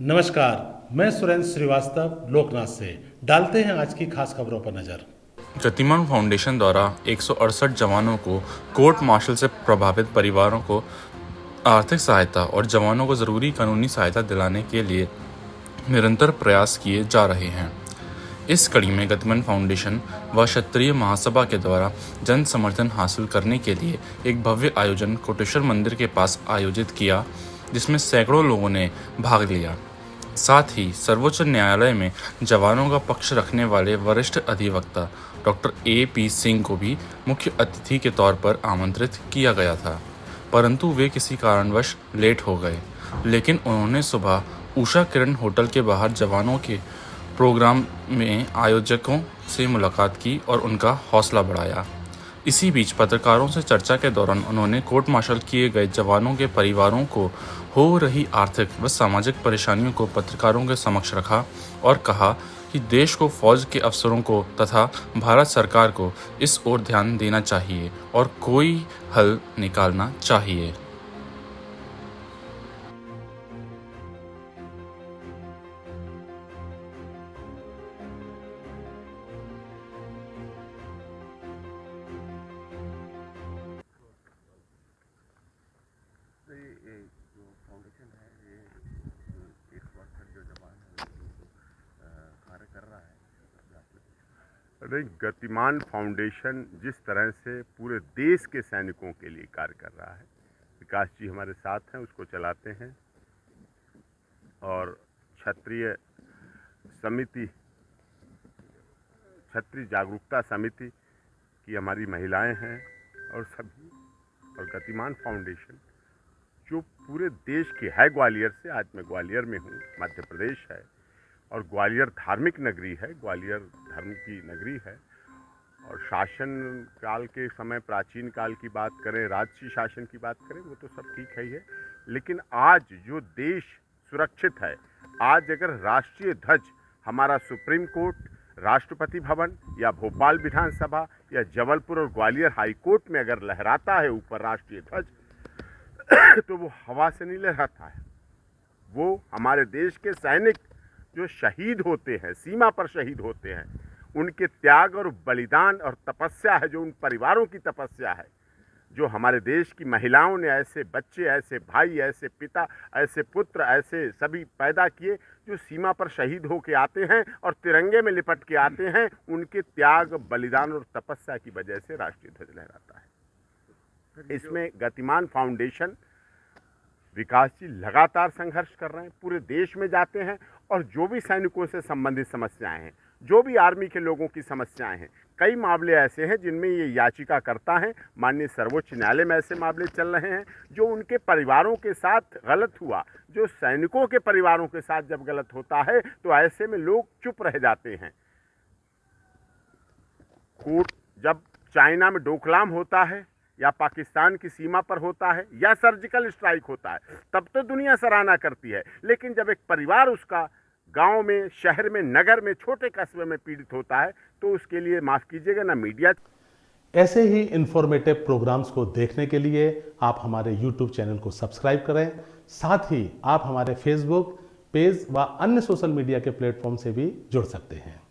नमस्कार, मैं सुरेंद्र श्रीवास्तव लोकनाथ से। डालते हैं आज की खास खबरों पर नजर। गतिमान फाउंडेशन द्वारा 168 जवानों को कोर्ट मार्शल से प्रभावित परिवारों को आर्थिक सहायता और जवानों को ज़रूरी कानूनी सहायता दिलाने के लिए निरंतर प्रयास किए जा रहे हैं। इस कड़ी में गतिमान फाउंडेशन व क्षत्रिय महासभा के द्वारा जन समर्थन हासिल करने के लिए एक भव्य आयोजन कोटेश्वर मंदिर के पास आयोजित किया, जिसमें सैकड़ों लोगों ने भाग लिया। साथ ही सर्वोच्च न्यायालय में जवानों का पक्ष रखने वाले वरिष्ठ अधिवक्ता डॉक्टर A.P. सिंह को भी मुख्य अतिथि के तौर पर आमंत्रित किया गया था, परंतु वे किसी कारणवश लेट हो गए। लेकिन उन्होंने सुबह उषा किरण होटल के बाहर जवानों के प्रोग्राम में आयोजकों से मुलाकात की और उनका हौसला बढ़ाया। इसी बीच पत्रकारों से चर्चा के दौरान उन्होंने कोर्ट मार्शल किए गए जवानों के परिवारों को हो रही आर्थिक व सामाजिक परेशानियों को पत्रकारों के समक्ष रखा और कहा कि देश को फौज के अफसरों को तथा भारत सरकार को इस ओर ध्यान देना चाहिए और कोई हल निकालना चाहिए। तो ये जो फाउंडेशन है ये 168 जो जवान है कार्य कर रहा है। नहीं, गतिमान फाउंडेशन जिस तरह से पूरे देश के सैनिकों के लिए कार्य कर रहा है, विकास जी हमारे साथ हैं, उसको चलाते हैं। और क्षत्रिय समिति, क्षत्रिय जागरूकता समिति की हमारी महिलाएं हैं और सभी, और गतिमान फाउंडेशन जो पूरे देश की है। ग्वालियर से, आज मैं ग्वालियर में हूँ, मध्य प्रदेश है, और ग्वालियर धार्मिक नगरी है, ग्वालियर धर्म की नगरी है। और शासन काल के समय, प्राचीन काल की बात करें, राजसी शासन की बात करें, वो तो सब ठीक है ही है। लेकिन आज जो देश सुरक्षित है, आज अगर राष्ट्रीय ध्वज हमारा सुप्रीम कोर्ट, राष्ट्रपति भवन या भोपाल विधानसभा या जबलपुर और ग्वालियर हाई कोर्ट में अगर लहराता है ऊपर राष्ट्रीय ध्वज, तो वो हवा से नहीं लहराता है। वो हमारे देश के सैनिक जो शहीद होते हैं, सीमा पर शहीद होते हैं, उनके त्याग और बलिदान और तपस्या है, जो उन परिवारों की तपस्या है, जो हमारे देश की महिलाओं ने ऐसे बच्चे, ऐसे भाई, ऐसे पिता, ऐसे पुत्र, ऐसे सभी पैदा किए, जो सीमा पर शहीद होके आते हैं और तिरंगे में लिपट के आते हैं। उनके त्याग, बलिदान और तपस्या की वजह से राष्ट्रीय ध्वज लहराता है। इसमें गतिमान फाउंडेशन, विकास जी लगातार संघर्ष कर रहे हैं, पूरे देश में जाते हैं और जो भी सैनिकों से संबंधित समस्याएं हैं, जो भी आर्मी के लोगों की समस्याएं हैं, कई मामले ऐसे हैं जिनमें ये याचिका करता है। माननीय सर्वोच्च न्यायालय में ऐसे मामले चल रहे हैं जो उनके परिवारों के साथ गलत हुआ, जो सैनिकों के परिवारों के साथ जब गलत होता है तो ऐसे में लोग चुप रह जाते हैं। कोर्ट जब चाइना में डोकलाम होता है या पाकिस्तान की सीमा पर होता है या सर्जिकल स्ट्राइक होता है, तब तो दुनिया सराहना करती है। लेकिन जब एक परिवार उसका गांव में, शहर में, नगर में, छोटे कस्बे में पीड़ित होता है, तो उसके लिए माफ़ कीजिएगा ना मीडिया। ऐसे ही इंफॉर्मेटिव प्रोग्राम्स को देखने के लिए आप हमारे YouTube चैनल को सब्सक्राइब करें। साथ ही आप हमारे Facebook पेज व अन्य सोशल मीडिया के प्लेटफॉर्म से भी जुड़ सकते हैं।